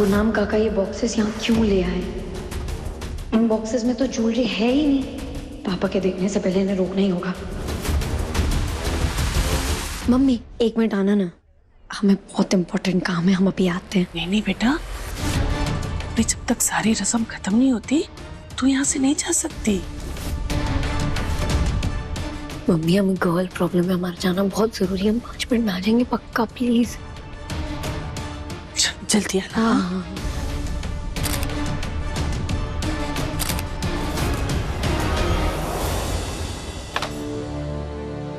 गुरनाम काका ये बॉक्सेस यहाँ क्यों ले आए? इन बॉक्सेस में तो ज्वेलरी है ही नहीं। पापा के देखने से पहले इन्हें रोकना ही होगा। मम्मी 1 मिनट आना ना, हमें बहुत इंपॉर्टेंट काम है, हम अभी आते हैं। नहीं नहीं बेटा, अभी जब तक सारी रस्म खत्म नहीं होती तू यहाँ से नहीं जा सकती। मम्मी हमें गर्ल प्रॉब्लम है, हमारा जाना बहुत जरूरी है। हम 5 मिनट में आ जाएंगे पक्का, प्लीज। जल्दी आना। हाँ।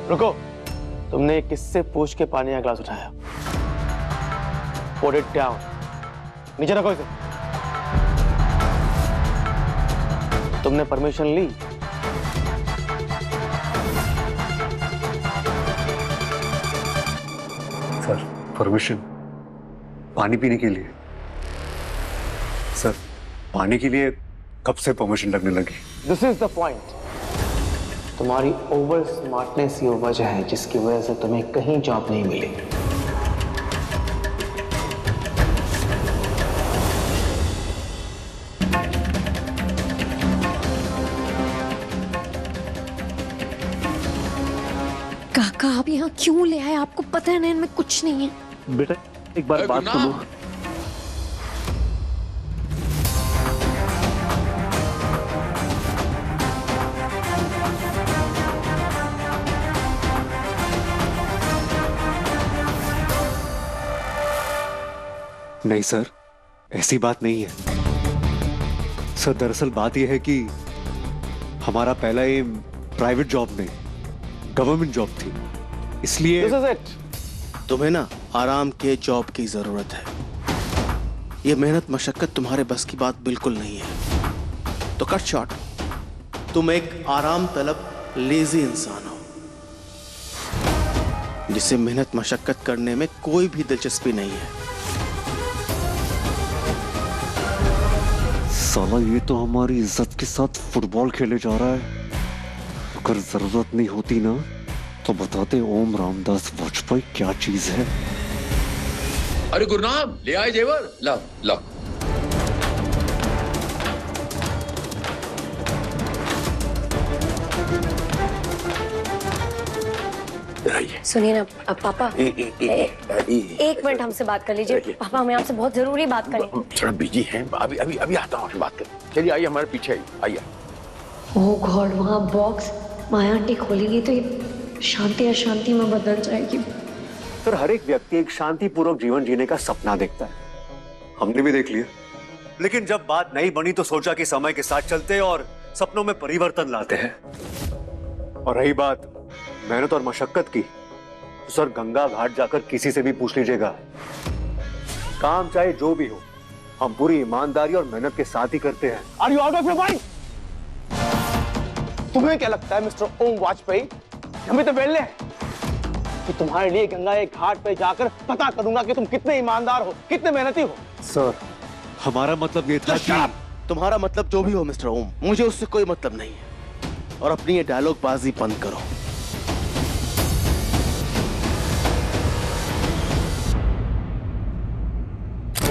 रुको, तुमने किससे पूछ के पानी का ग्लास उठाया? Put it down. नीचे रखो इसे। तुमने परमिशन ली? सर, परमिशन पानी पीने के लिए? सर, पानी के लिए कब से परमिशन लगने लगी? This is the point. तुम्हारी ओवर स्मार्टनेस ही वजह है जिसकी वजह से तुम्हें कहीं जॉब नहीं मिली। काका आप यहाँ क्यों ले आए? आपको पता है ना इनमें कुछ नहीं है। बेटा एक बार बात सुनो। नहीं सर, ऐसी बात नहीं है सर। दरअसल बात यह है कि हमारा पहला एम प्राइवेट जॉब नहीं, गवर्नमेंट जॉब थी, इसलिए। This is it. तुम्हें ना आराम के जॉब की जरूरत है। ये मेहनत मशक्कत तुम्हारे बस की बात बिल्कुल नहीं है। तो कट शॉर्ट, तुम एक आराम तलब लेजी इंसान हो जिसे मेहनत मशक्कत करने में कोई भी दिलचस्पी नहीं है। साला ये तो हमारी इज्जत के साथ फुटबॉल खेले जा रहा है। अगर जरूरत नहीं होती ना तो बताते ओम रामदास वाजपेयी क्या चीज है। अरे गुरनाम ले आए जेवर, ला ला। सुनिए ना पापा, एक मिनट हमसे बात कर लीजिए। पापा हमें आपसे बहुत जरूरी बात करनी। थोड़ा बिजी हैं, अभी अभी अभी आता हूँ, बात कर। चलिए आइए हमारे पीछे आइए। ओह गॉड, वहाँ बॉक्स माया आंटी खोलेगी तो ये शांति अशांति में बदल जाएगी। सर, हर एक व्यक्ति एक शांतिपूर्वक जीवन जीने का सपना देखता है, हमने भी देख लिया। लेकिन जब बात नहीं बनी तो सोचा कि समय के साथ चलते और सपनों में परिवर्तन लाते हैं। और रही बात मेहनत और मशक्कत की, तो सर गंगा घाट जाकर किसी से भी पूछ लीजिएगा, काम चाहे जो भी हो हम पूरी ईमानदारी और मेहनत के साथ ही करते हैं। Are you out of your mind? तुम्हें क्या लगता है मिस्टर ओम वाजपेयी, हमें तो बेलने हैं कि तुम्हारे लिए गंगा के घाट पे जाकर पता करूंगा कि तुम कितने ईमानदार हो, कितने मेहनती हो। सर, हमारा मतलब ये था कि तुम्हारा मतलब जो भी हो मिस्टर ओम, मुझे उससे कोई मतलब नहीं है। और अपनी ये डायलॉग बाजी बंद करो।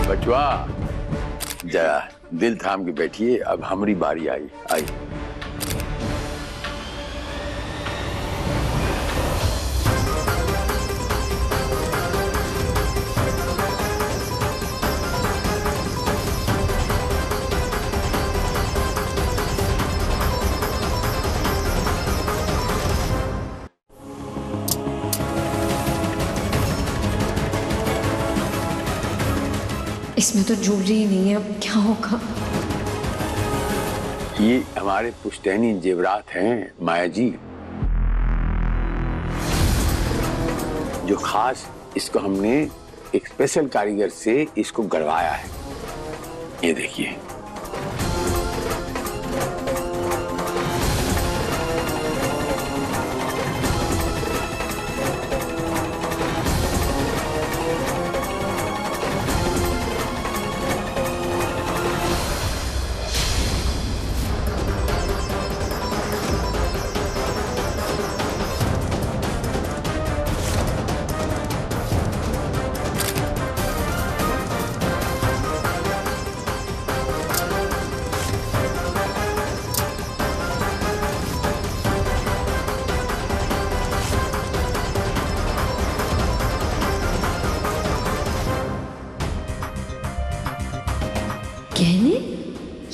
बचवा जरा दिल थाम के बैठिए, अब हमारी बारी आई। आई इसमें तो ज्वेलरी ही नहीं है, अब क्या होगा? ये हमारे पुश्तैनी जेवरात हैं माया जी, जो खास इसको हमने एक स्पेशल कारीगर से इसको गढ़वाया है। ये देखिए।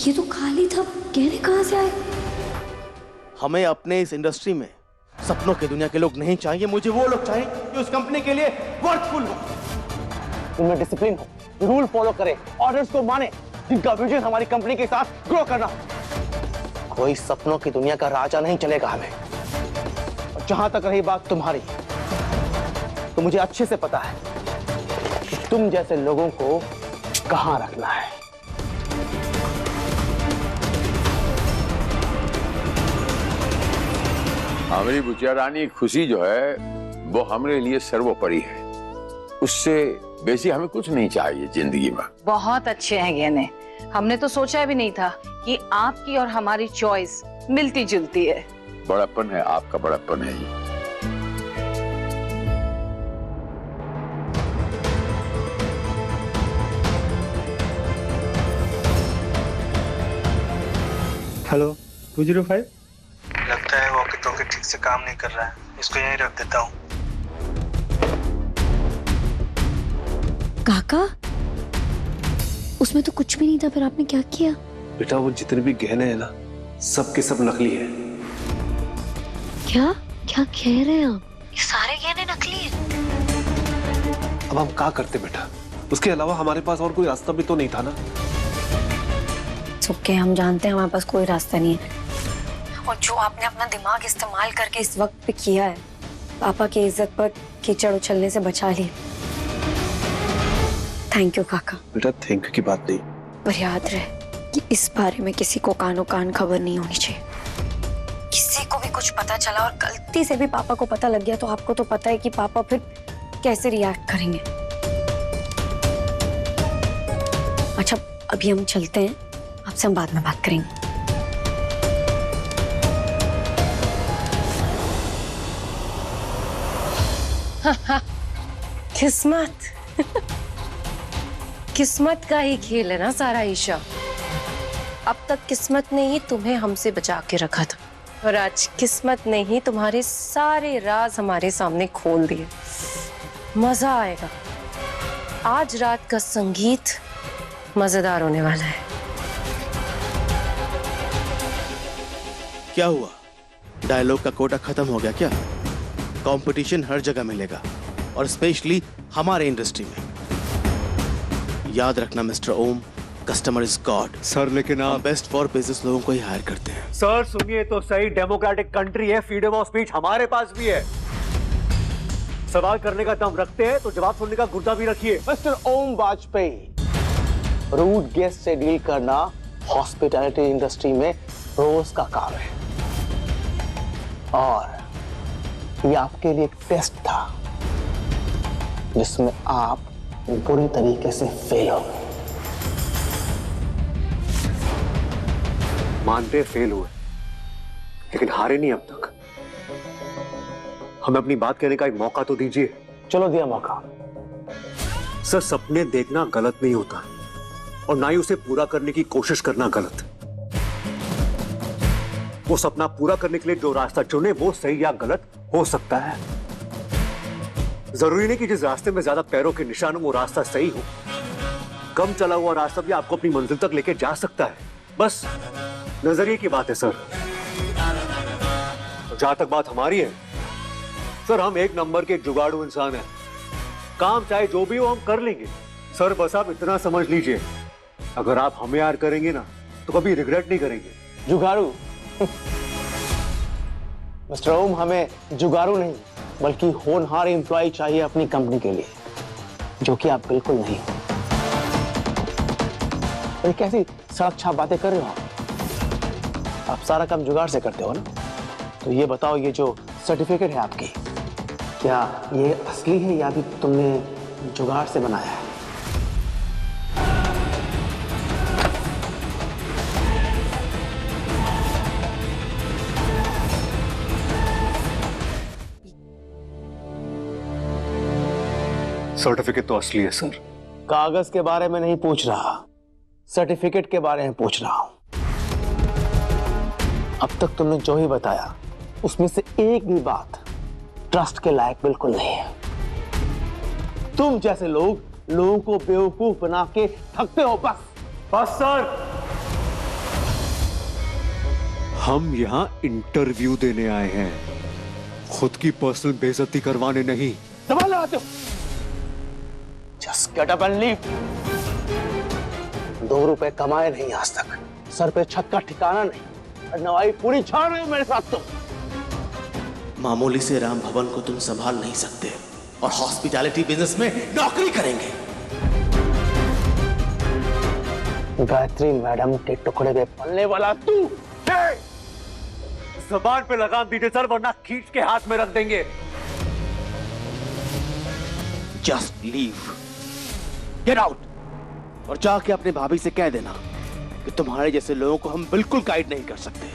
ये तो खाली था, गहने कहाँ से आए? हमें अपने इस इंडस्ट्री में सपनों की दुनिया के लोग नहीं चाहिए। मुझे वो लोग चाहिए जो उस कंपनी के लिए वर्थफुल हो, उनमें डिसिप्लिन हो, रूल फॉलो करे, ऑर्डर्स को माने, जिनका विजन हमारी कंपनी के साथ ग्रो करना। कोई सपनों की दुनिया का राजा नहीं चलेगा हमें। और जहां तक रही बात तुम्हारी, तो मुझे अच्छे से पता है कि तुम जैसे लोगों को कहां रखना है। हमारी बुचिया रानी की खुशी जो है वो हमारे लिए सर्वोपरि है। उससे बेसी हमें कुछ नहीं चाहिए जिंदगी में। बहुत अच्छे हैं गहने। हमने तो सोचा भी नहीं था कि आपकी और हमारी चॉइस मिलती जुलती है। बड़प्पन है, आपका बड़प्पन है ये। हेलो 205। लगता है वॉकी टॉकी ठीक से काम नहीं कर रहा है, इसको यहीं रख देता हूँ। काका, उसमें तो कुछ भी नहीं था, फिर आपने क्या किया? बेटा वो जितने भी गहने हैं ना, सब के सब नकली है। क्या क्या कह रहे हैं आप? ये सारे गहने नकली हैं? अब हम क्या करते बेटा? उसके अलावा हमारे पास और कोई रास्ता भी तो नहीं था ना। ओके, हम जानते हैं हमारे पास कोई रास्ता नहीं है, और जो आपने अपना दिमाग इस्तेमाल करके इस वक्त पे किया है, पापा की इज्जत पर कीचड़ उछलने से बचा लिया। थैंक यू काका। बेटा थैंक यू की बात नहीं, पर याद रहे कि इस बारे में किसी को कानो कान खबर नहीं होनी चाहिए। किसी को भी कुछ पता चला और गलती से भी पापा को पता लग गया, तो आपको तो पता है कि पापा फिर कैसे रिएक्ट करेंगे। अच्छा, अभी हम चलते हैं, आपसे हम बाद में बात करेंगे। किस्मत किस्मत का ही खेल है ना सारा ईशा। अब तक किस्मत ने ही तुम्हें हमसे बचा के रखा था, और आज किस्मत ने ही तुम्हारे सारे राज हमारे सामने खोल दिए। मजा आएगा। आज रात का संगीत मजेदार होने वाला है। क्या हुआ? डायलॉग का कोटा खत्म हो गया क्या? कंपटीशन हर जगह मिलेगा, और स्पेशली हमारे इंडस्ट्री में। याद रखना mister Om, customer is god. Sir लेकिन हम आप बेस्ट फॉर बिजनेस लोगों को ही हायर करते हैं। सर सुनिए तो सही, डेमोक्रेटिक कंट्री है, फ्रीडम ऑफ स्पीच हमारे पास भी है। सवाल करने का दम रखते हैं तो जवाब सुनने का गुर्दा भी रखिए। मिस्टर ओम वाजपेयी, रूड गेस्ट से डील करना हॉस्पिटैलिटी इंडस्ट्री में रोज का काम है, और ये आपके लिए एक टेस्ट था जिसमें आप बुरी तरीके से फेल हो गए। मानते फेल हुए, लेकिन हारे नहीं अब तक। हमें अपनी बात कहने का एक मौका तो दीजिए। चलो दिया मौका। सर सपने देखना गलत नहीं होता, और ना ही उसे पूरा करने की कोशिश करना गलत। वो सपना पूरा करने के लिए जो रास्ता चुने वो सही या गलत हो सकता है। जरूरी नहीं कि जिस रास्ते में ज्यादा पैरों के निशान हो वो रास्ता सही हो। कम चला हुआ रास्ता भी आपको अपनी मंजिल तक लेके जा सकता है। बस नजरिए की बात है सर। जहां तक बात हमारी है सर, हम एक नंबर के जुगाड़ू इंसान हैं। काम चाहे जो भी हो हम कर लेंगे सर। बस आप इतना समझ लीजिए, अगर आप हमें यार करेंगे ना तो कभी रिग्रेट नहीं करेंगे। जुगाड़ू? मिस्टर ओम, हमें जुगाड़ू नहीं बल्कि होनहार एम्प्लॉय चाहिए अपनी कंपनी के लिए, जो कि आप बिल्कुल नहीं हो। तो कैसी सड़क छाप बातें कर रहे हो आप सारा काम जुगाड़ से करते हो ना। तो ये बताओ, ये जो सर्टिफिकेट है आपकी, क्या ये असली है या भी तुमने जुगाड़ से बनाया है? सर्टिफिकेट तो असली है सर। कागज के बारे में नहीं पूछ रहा, सर्टिफिकेट के बारे में पूछ रहा हूं। अब तक तुमने जो ही बताया उसमें से एक भी बात ट्रस्ट के लायक बिल्कुल नहीं है। तुम जैसे लोग लोगों को बेवकूफ बना के ठगते हो। बस बस सर, हम यहाँ इंटरव्यू देने आए हैं, खुद की पर्सनल बेइज्जती करवाने नहीं। दबा लगाते हो। Just get up and leave. 2 रुपए कमाए नहीं आज तक, सर पे छत का ठिकाना नहीं, और नवाई पूरी छाड़ रहे हो मेरे साथ तुम। मामूली से राम भवन को तुम संभाल नहीं सकते और हॉस्पिटैलिटी बिजनेस में नौकरी करेंगे। गायत्री मैडम के टुकड़े में पलने वाला तू। ज़बान पे लगाम दीजिए सर, वरना खींच के हाथ में रख देंगे। जस्ट लीव, गेट आउट, और जाके अपने भाभी से कह देना कि तुम्हारे जैसे लोगों को हम बिल्कुल गाइड नहीं कर सकते।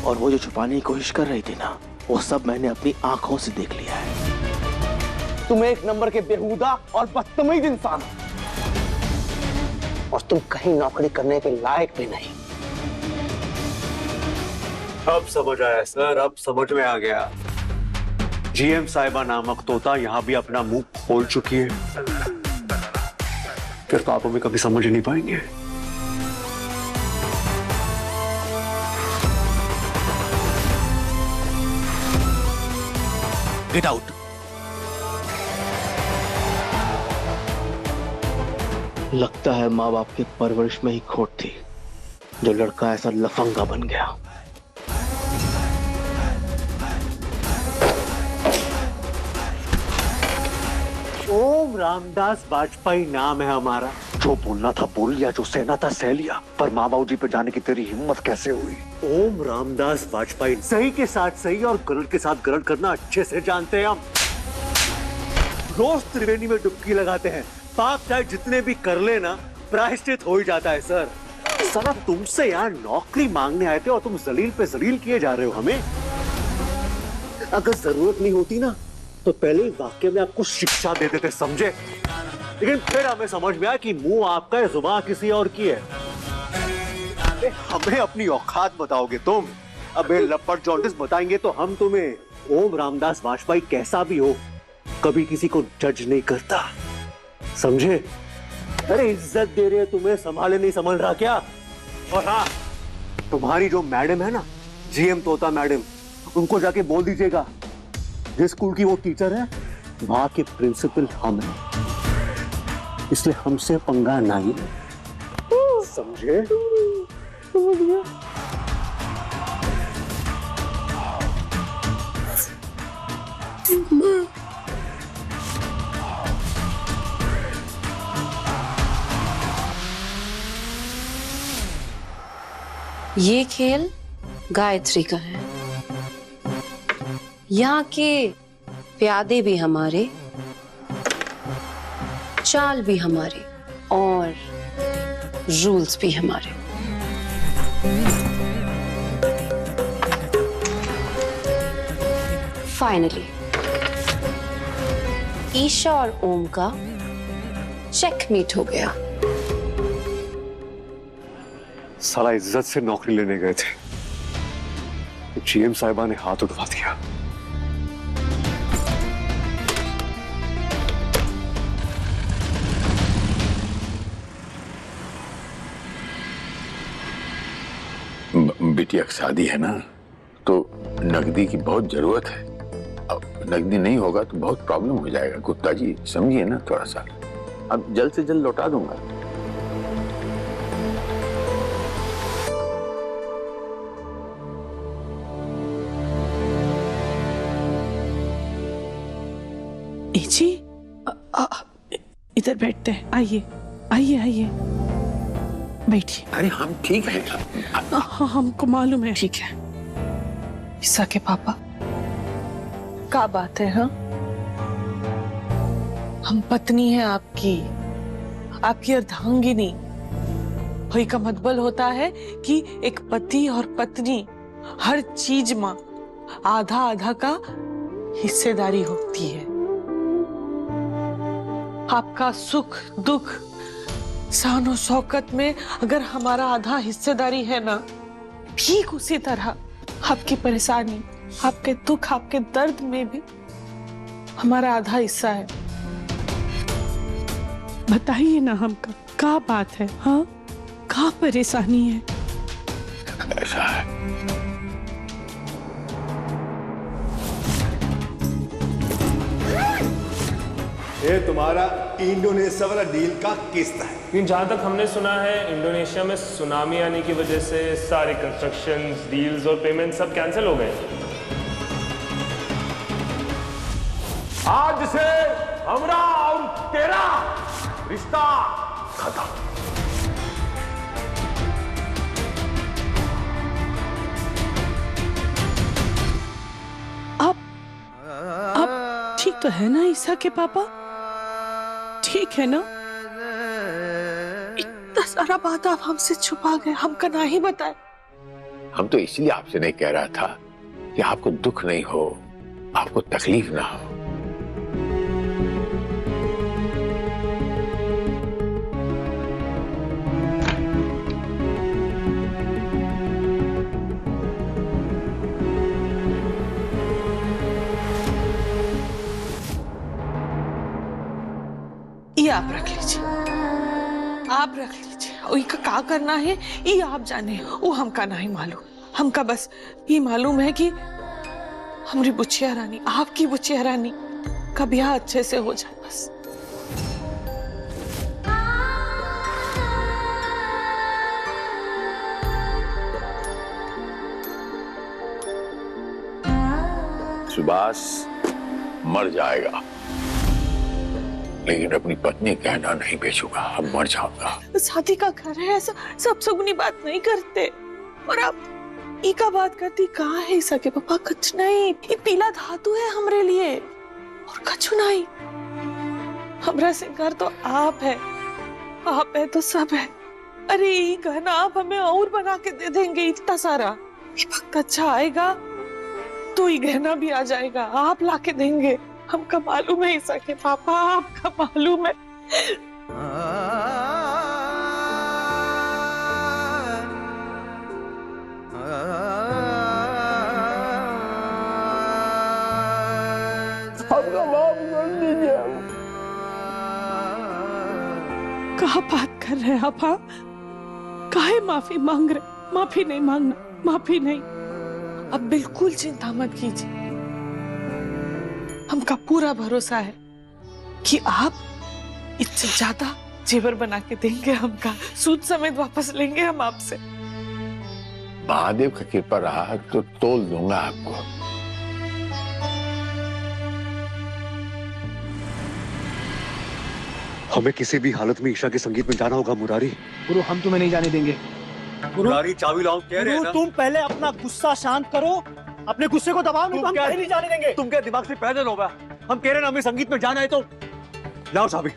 और वो जो छुपाने की कोशिश कर रही थी ना, वो सब मैंने अपनी आंखों से देख लिया है। तुम एक नंबर के बेहुदा और बदतमीज इंसान हो, और तुम कहीं नौकरी करने के लायक भी नहीं। अब समझ आया सर, अब समझ में आ गया। जीएम साहिबा नामक तोता यहाँ भी अपना मुंह खोल चुकी है, फिर तो आप हमें कभी समझ नहीं पाएंगे। Get out. लगता है माँ बाप की परवरिश में ही खोट थी, जो लड़का ऐसा लफंगा बन गया। ओम रामदास वाजपेयी नाम है हमारा। जो बोलना था बोल लिया, जो सहना था सह लिया, पर माँ बाबू जी पे जाने की तेरी हिम्मत कैसे हुई? ओम रामदास वाजपेयी सही के साथ सही और गलत के साथ गलत करना अच्छे से जानते हैं हम। रोज त्रिवेणी में डुबकी लगाते हैं, पाप चाहे जितने भी कर लेना प्रायश्चित हो ही जाता है सर। साला तुमसे यहाँ नौकरी मांगने आए थे और तुम जलील पे जलील किए जा रहे हो हमें। अगर जरूरत नहीं होती ना तो पहले ही वाक्य में आपको शिक्षा दे देते, समझे? लेकिन फिर हमें समझ में आया कि मुंह आपका है, जुबान किसी और की है। हमें अपनी औकात बताओगे तुम? अबे लपट जॉन्डिस बताएंगे तो हम तुम्हें। ओम रामदास वाजपेयी कैसा भी हो, कभी किसी को जज नहीं करता, समझे? अरे इज्जत दे रहे तुम्हें, संभाले नहीं समझ रहा क्या? और हाँ, तुम्हारी जो मैडम है ना, जीएम तोता मैडम, उनको जाके बोल दीजिएगा जिस स्कूल की वो टीचर है वहां के प्रिंसिपल हम हैं, इसलिए हमसे पंगा नहीं, समझे? ये खेल गायत्री का है। यहाँ के प्यादे भी हमारे, चाल भी हमारे, और रूल्स भी हमारे। फाइनली ईशा और ओम का चेकमेट हो गया। साला इज्जत से नौकरी लेने गए थे, जीएम साहिबा ने हाथ उठवा दिया। बिटिया की शादी है ना, तो नकदी की बहुत जरूरत है। अब नकदी नहीं होगा तो बहुत प्रॉब्लम हो जाएगा। गुप्ता जी समझिए ना थोड़ा सा, अब जल्द से जल्द लौटा दूंगा। जी इधर बैठते हैं, आइए आइए आइए बैठिए। अरे हम ठीक हैं। हाँ हमको मालूम है, ठीक है। ईसा के पापा, क्या बात है? हाँ, हम पत्नी है आपकी, आपकी अर्धांगिनी। वही का मतलब होता है कि एक पति और पत्नी हर चीज में आधा आधा का हिस्सेदारी होती है। आपका सुख दुख शान शौकत में अगर हमारा आधा हिस्सेदारी है ना, ठीक उसी तरह आपकी परेशानी, आपके दुख, आपके दर्द में भी हमारा आधा हिस्सा है। बताइए ना हमका क्या बात है? हाँ, क्या परेशानी है? ऐसा है। ये तुम्हारा इंडोनेशिया वाला डील का किस्त है। लेकिन जहाँ तक हमने सुना है इंडोनेशिया में सुनामी आने की वजह से सारे कंस्ट्रक्शन डील्स और पेमेंट सब कैंसिल हो गए। आज से हमरा और तेरा रिश्ता खत्म। आप ठीक तो है ना ईसा के पापा? ठीक है ना? इतना सारा बात आप हमसे छुपा गए, हमका नहीं बताए। हम तो इसलिए आपसे नहीं कह रहा था कि आपको दुख नहीं हो, आपको तकलीफ ना हो। ये आप रख लीजिए, आप रख लीजिए। और इनका क्या करना है ये आप जाने, वो हमका नहीं मालूम। हमका बस ये मालूम है कि हमारी बुच्चिया रानी, आपकी बुच्चिया रानी का ब्याह अच्छे से हो जाए बस। सुभाष मर जाएगा लेकिन अपनी पत्नी कहना नहीं बेचूंगा। अब मर जाऊंगा। शादी का घर है, ऐसा सब सगुनी बात नहीं करते। और आप ई का बात करती कहाँ है ईसा के पापा? कुछ नहीं, ये पीला धातु है हमरे लिए और कछु नहीं। हमरा सिंगार तो आप है तो सब है। अरे ये गहना आप हमें और बना के दे देंगे इतना सारा। ये वक्त अच्छा आएगा तो ये गहना भी आ जाएगा, आप ला के देंगे। हमका मालूम है ईसा के पापा, आपका मालूम है। कहाँ बात कर रहे हैं आप? काहे माफी मांग रहे? माफी नहीं मांगना, माफी नहीं। अब बिल्कुल चिंता मत कीजिए, हमका पूरा भरोसा है कि आप इससे ज्यादा जेवर बना के देंगे। हमका सूद समेत वापस लेंगे हम आपसे। महादेव का कृपा रहा तो तोल दूंगा आपको। हमें किसी भी हालत में ईशा के संगीत में जाना होगा मुरारी। गुरु हम तुम्हें नहीं जाने देंगे। मुरारी चाबी लाओ, कह रहे हैं ना? तुम पहले अपना गुस्सा शांत करो, अपने गुस्से को दबाओ, नहीं तो हम कहीं नहीं जाने देंगे। तुम क्या दिमाग से पैदल हो गया? हम कह रहे हैं ना हमें संगीत में जाना है तो लाओ चाबी।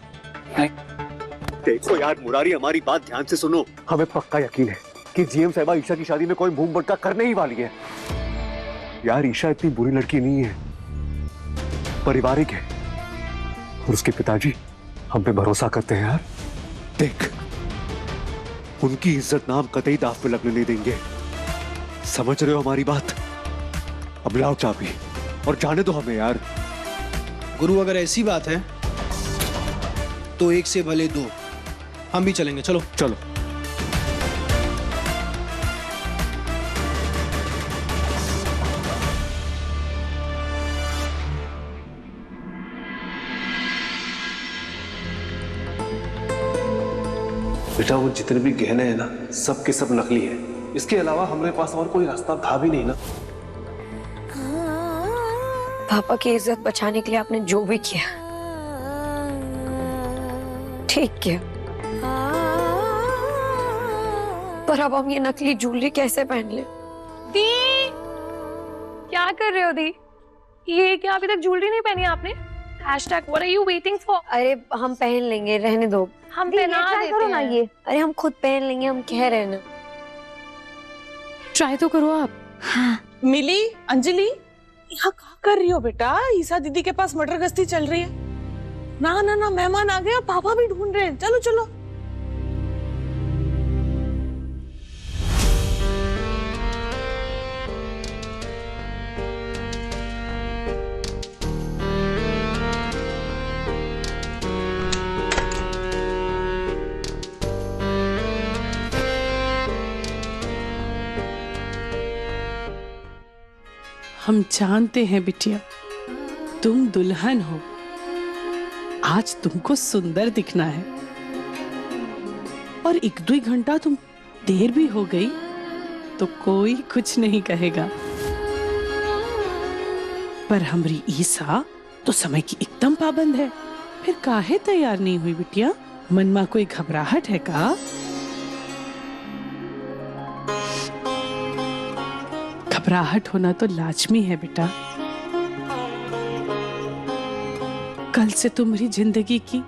देखो यार मुरारी, हमारी बात ध्यान से सुनो। हमें पक्का यकीन है कि जीएम साहिबा ईशा की शादी में कोई मुंह बटका करने ही वाली है। यार ईशा इतनी बुरी लड़की नहीं है, पारिवारिक है और उसके पिताजी हम पे भरोसा करते हैं। यार देख, उनकी इज्जत नाम कतई दाव पे लगने नहीं देंगे। समझ रहे हो हमारी बात? अब लाओ चाबी और जाने दो हमें यार। गुरु अगर ऐसी बात है तो एक से भले दो, हम भी चलेंगे। चलो चलो। बेटा वो जितने भी गहने हैं ना, सब के सब नकली है। इसके अलावा हमारे पास और कोई रास्ता था भी नहीं ना। पापा की इज्जत बचाने के लिए आपने जो भी किया ठीक किया, पर अब हम ये नकली ज्वेलरी कैसे पहन ले? दी, क्या कर रहे हो दी? ये क्या अभी तक ज्वेलरी नहीं पहनी आपने? #what are you waiting for? अरे हम पहन लेंगे, रहने दो। हम पहना देते हैं। ये अरे हम खुद पहन लेंगे, हम कह रहे हैं ना। ट्राई तो करो आप। हाँ। मिली, अंजलि, यहाँ क्या कर रही हो बेटा? ईसा दीदी के पास मटर गश्ती चल रही है। ना ना ना, मेहमान आ गए, पापा भी ढूंढ रहे हैं। चलो चलो। हम जानते हैं बिटिया, तुम दुल्हन हो। आज तुमको सुंदर दिखना है, और 1-2 घंटा तुम देर भी हो गई तो कोई कुछ नहीं कहेगा। पर हमारी ईसा तो समय की एकदम पाबंद है। फिर काहे तैयार नहीं हुई बिटिया? मन में कोई घबराहट है का? घबराहट होना तो लाजमी है बेटा। कल से तुम्हारी जिंदगी की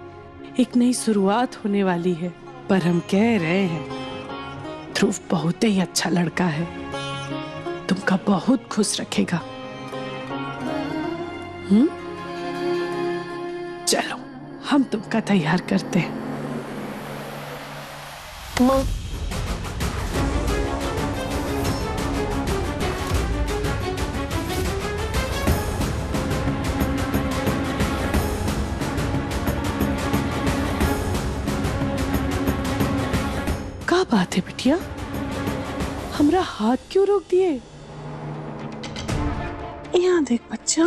एक नई शुरुआत होने वाली है। पर हम कह रहे हैं, ध्रुव बहुत ही अच्छा लड़का है, तुमका बहुत खुश रखेगा। चलो हम तुमका तैयार करते हैं। माँ, क्या बात है बिटिया? हमरा हाथ क्यों रोक दिए? यहाँ देख बच्चा,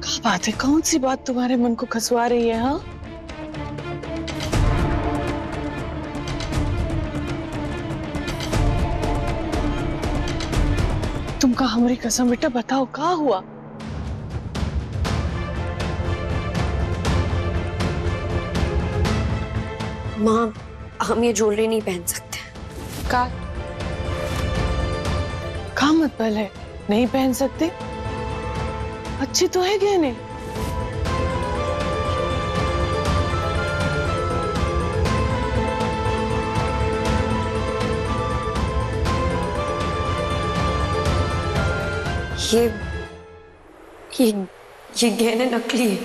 क्या बात है? कौन सी बात तुम्हारे मन को खसवा रही है? हाँ, तुमका हमारी कसम बेटा, बताओ क्या हुआ? माँ, हम ये ज्वेलरी नहीं पहन सकते। का मतलब है नहीं पहन सकते? अच्छी तो है गहने। ये गहने नकली है।